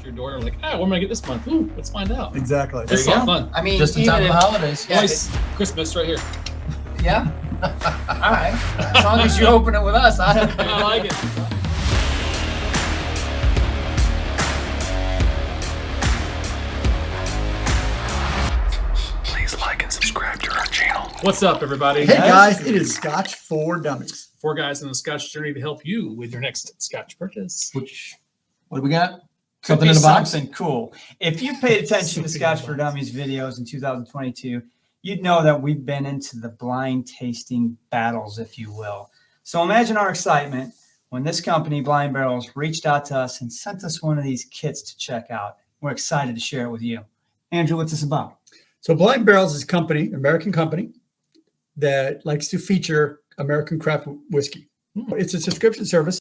your door like, what am I gonna get this month? Ooh, let's find out. Exactly. It's a lot of fun. I mean, Just in time for the holidays. Yeah, Nice Christmas right here. yeah. All right. As long as you open it with us, I like it. Please like and subscribe to our channel. What's up, everybody? Hey guys, it is Scotch for Dummies. 4 guys on the Scotch journey to help you with your next Scotch purchase. What do we got? Could Something be in the box? something cool. If you paid attention to Scotch for Dummies videos in 2022, you'd know that we've been into the blind tasting battles, if you will. So imagine our excitement when this company, Blind Barrels, reached out to us and sent us one of these kits to check out. We're excited to share it with you. Andrew, what's this about? So Blind Barrels is a company, American company, that likes to feature American craft whiskey. It's a subscription service.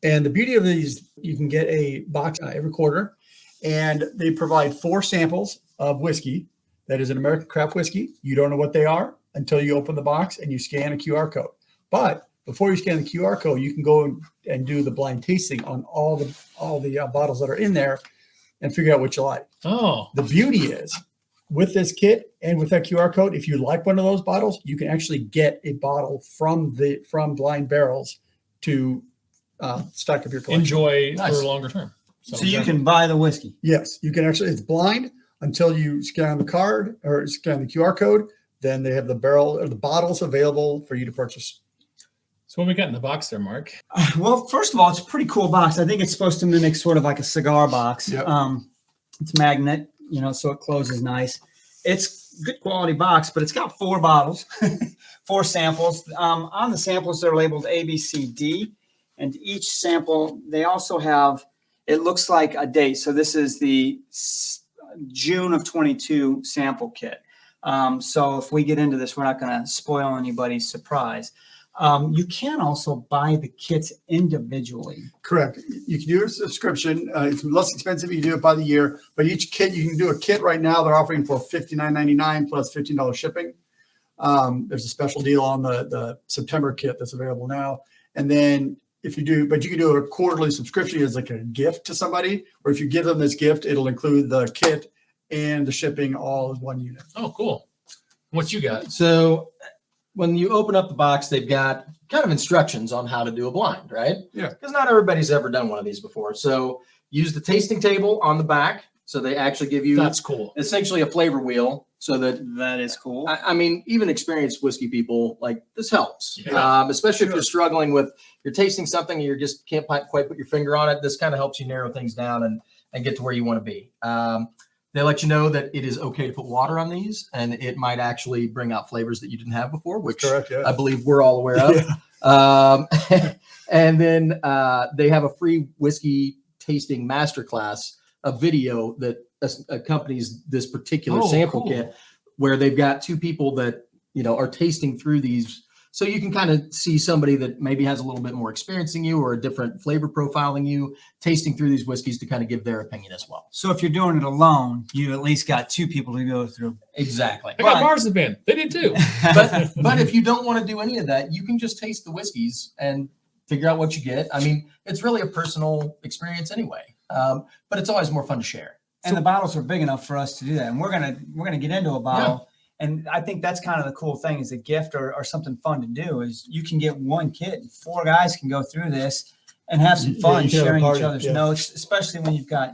And the beauty of these, you can get a box every quarter, and they provide 4 samples of whiskey that is an American craft whiskey. You don't know what they are until you open the box and you scan a QR code. But before you scan the QR code, you can go and do the blind tasting on all the bottles that are in there and figure out what you like. Oh, The beauty is, with this kit and with that QR code, if you like one of those bottles, you can actually get a bottle from Blind Barrels to stock up your collection. enjoy Nice. for a longer term. So you can buy the whiskey. Yes, you can actually. It's blind until you scan the card or scan the QR code. Then they have the barrel or the bottles available for you to purchase. So what we got in the box there, Mark? Well, first of all, it's a pretty cool box. I think it's supposed to mimic sort of like a cigar box. Yep. It's magnet, so it closes nice. It's good quality box, but it's got 4 bottles, 4 samples. On the samples, they're labeled A, B, C, D. And each sample, they also have, it looks like a date. So this is the June of 22 sample kit. So if we get into this, we're not going to spoil anybody's surprise. You can also buy the kits individually. Correct. You can do a subscription. It's less expensive if you do it by the year. But each kit, you can do a kit right now. They're offering for $59.99 plus $15 shipping. There's a special deal on the September kit that's available now. And then if you do, but you can do a quarterly subscription as like a gift to somebody, or if you give them this gift, it'll include the kit and the shipping all as one unit. Oh, cool. What you got? So when you open up the box, they've got kind of instructions on how to do a blind, right? Yeah. Because not everybody's ever done one of these before. So use the tasting table on the back. So they actually give you That's cool. essentially a flavor wheel so that is cool. I mean, even experienced whiskey people, like, this helps, Yeah. especially if you're struggling with, you're tasting something and you just can't quite put your finger on it. This kind of helps you narrow things down and get to where you want to be. They let you know that it is okay to put water on these, and it might actually bring out flavors that you didn't have before, which Correct, yeah. I believe we're all aware of. And then they have a free whiskey tasting masterclass, a video that accompanies this particular sample cool. kit, where they've got 2 people that are tasting through these, so you can kind of see somebody that maybe has a little bit more experience than you or a different flavor profile than you, tasting through these whiskeys to kind of give their opinion as well. So if you're doing it alone, you at least got 2 people to go through. Exactly. I got Marzipan. They did too. But if you don't want to do any of that, you can just taste the whiskeys and figure out what you get. I mean, it's really a personal experience anyway, but it's always more fun to share. And the bottles are big enough for us to do that. And we're gonna get into a bottle. And I think that's kind of the cool thing, is a gift or something fun to do, is you can get one kit and 4 guys can go through this and have some fun you can have a sharing party, each other's yeah. notes, especially when you've got,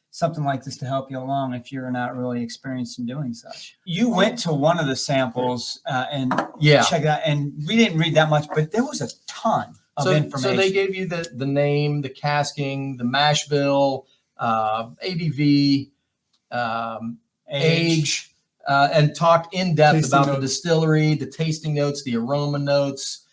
something like this to help you along if you're not really experienced in doing such. You went to one of the samples and checked out, and we didn't read that much, but there was a ton of information. So they gave you the name, the casking, the mash bill, ABV, age, and talked in depth Tasting about the notes. distillery, the tasting notes, the aroma notes,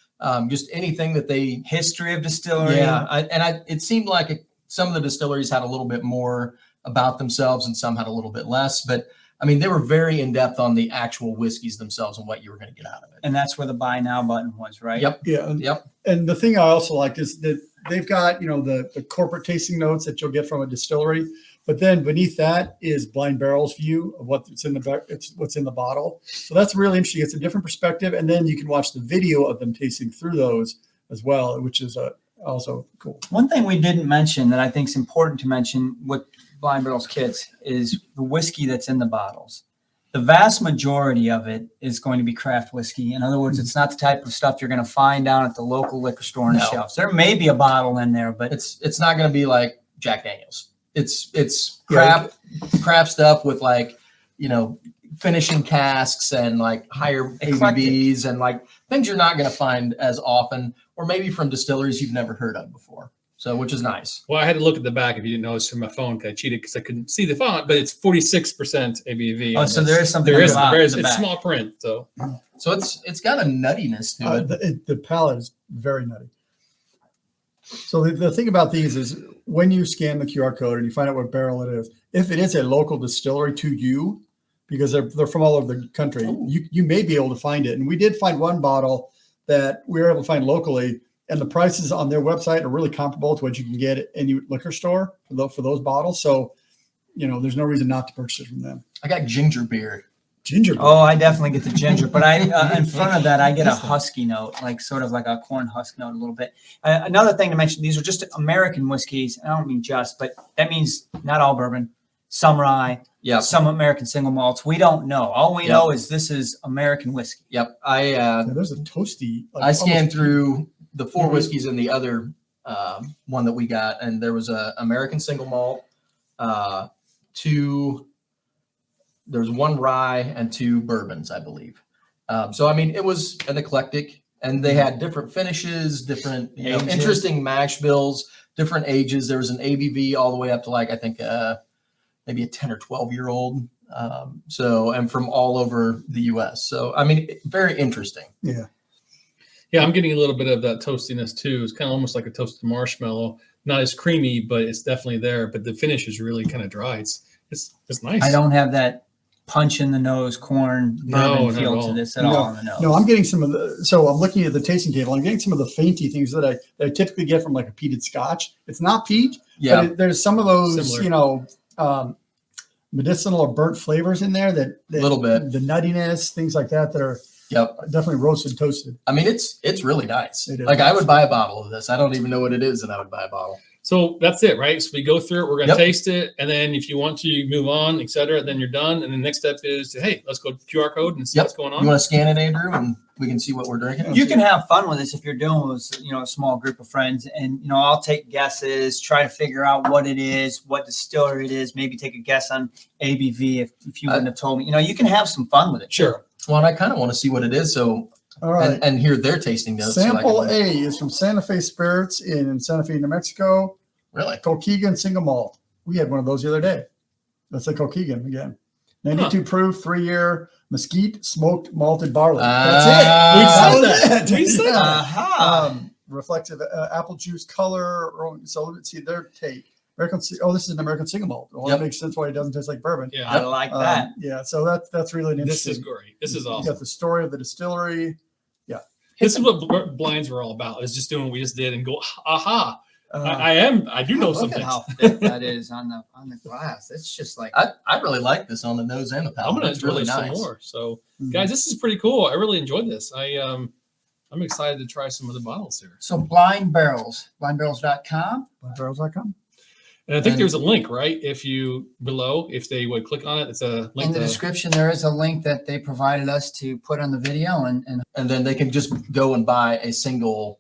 just anything that they. History of distillery. Yeah, it seemed like some of the distilleries had a little bit more about themselves and some had a little bit less. But I mean, they were very in depth on the actual whiskeys themselves and what you were going to get out of it. And that's where the buy now button was, right? Yep. Yeah. Yep. And the thing I also like is that they've got, the corporate tasting notes that you'll get from a distillery, but then beneath that is Blind Barrel's view of what's in the bottle. So that's really interesting. It's a different perspective. And then you can watch the video of them tasting through those as well, which is also cool. One thing we didn't mention that I think is important to mention with Blind Barrels kits is the whiskey that's in the bottles. The vast majority of it is going to be craft whiskey. In other words, it's not the type of stuff you're going to find down at the local liquor store on the No. shelves. There may be a bottle in there, but It's not going to be like Jack Daniels. It's craft stuff with like, you know, finishing casks and like higher Eclectic. ABVs and like things you're not going to find as often, or maybe from distilleries you've never heard of before. So, which is nice. Well, I had to look at the back if you didn't notice from my phone because I cheated because I couldn't see the font, but it's 46% ABV. oh, on so this. there is something There on is, the bottom, there is in the it's back. small print, so So it's got a nuttiness to it. The palate is very nutty. So the thing about these is when you scan the QR code and you find out what barrel it is, if it is a local distillery to you, because they're from all over the country, you may be able to find it. And we did find one bottle that we were able to find locally, and the prices on their website are really comparable to what you can get at any liquor store for those bottles. So, you know, there's no reason not to purchase it from them. I got ginger beer. Ginger. Oh, I definitely get the ginger, but I in front of that I get a husky note, like sort of like a corn husk note a little bit. Another thing to mention: these are just American whiskeys. I don't mean just, but that means not all bourbon, some rye, Yep. some American single malts. We don't know. All we Yep. know is this is American whiskey. Yep. Yeah, there's a toasty. I scanned almost- through the 4 whiskeys and the other one that we got, and there was a American single malt, 2. There was 1 rye and 2 bourbons, I believe. So I mean, it was an eclectic, and they had different finishes, different Ages. interesting mash bills, different ages. There was an ABV all the way up to like I think maybe a 10 or 12-year-old. So and from all over the U.S. So I mean, very interesting. Yeah. yeah, I'm getting a little bit of that toastiness too. It's kind of almost like a toasted marshmallow, not as creamy, but it's definitely there. But the finish is really kind of dry. It's nice. I don't have that punch in the nose corn No, bourbon not feel at to all. this at No, all on the nose. No, I'm getting some of the. So I'm looking at the tasting table. I'm getting some of the fainty things that I typically get from like a peated Scotch. It's not peat, Yeah. but there's some of those, Similar. you know, medicinal or burnt flavors in there that Little bit. the nuttiness, things like that are Yep. definitely roasted, toasted. I mean, it's really nice. It is Like I nice. would buy a bottle of this. I don't even know what it is, and I would buy a bottle. So that's it, right? So we go through it. We're going to Yep. taste it, and then if you want to you move on, etc., then you're done. And the next step is, hey, let's go QR code and see Yep. what's going You on. want to scan it, Andrew, and we can see what we're drinking? You can have fun with this if you're doing with, you know, a small group of friends, and you know, I'll take guesses, try to figure out what it is, what distillery it is, maybe take a guess on ABV if you wouldn't have told me. You know, you can have some fun with it. Sure. Well, and I kind of want to see what it is. So All right. and hear their tasting notes. so I Sample can- A is from Santa Fe Spirits in Santa Fe, New Mexico. Really? Colkegan single malt. We had one of those the other day. That's a Colkegan again. 92 proof, 3-year mesquite smoked malted barley. That's Ah. it. We said That that. We said that. Aha. Reflective apple juice color. So let's see their take. This is an American single malt. Well, Yep. that makes sense why it doesn't taste like bourbon. Yeah. I like that. Yeah, so that's really an This interesting. is great. This is You awesome. got the story of the distillery. This is what blinds were all about. Is just doing what we just did and go, aha. Uh, I do know Look something. at how thick that is on the glass. It's just like I really like this on the nose and the I'm palate. gonna It's really try nice. some more. So, Mhm. guys, this is pretty cool. I really enjoyed this. I'm excited to try some of the bottles here. so Blind Barrels, blindbarrels.com. Barrels.com. And I think And- there's a link, right? If they would click on it, it's a link In the to description, there is a link that they provided us to put on the video, and And then they can just go and buy a single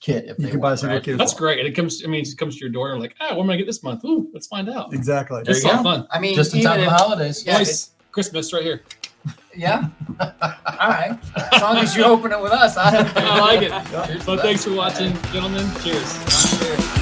kit if You they can buy a want, single right? kit. That's great. And it comes to your door and like, what am I get this month? Ooh, let's find out. Exactly. It's you all go. fun. I mean, Just in time for the holidays. Yeah, Nice. Christmas right here. yeah. All right, as long as you open it with us, I I like it. Cheers to But that. thanks for watching, gentlemen. Cheers. Cheers.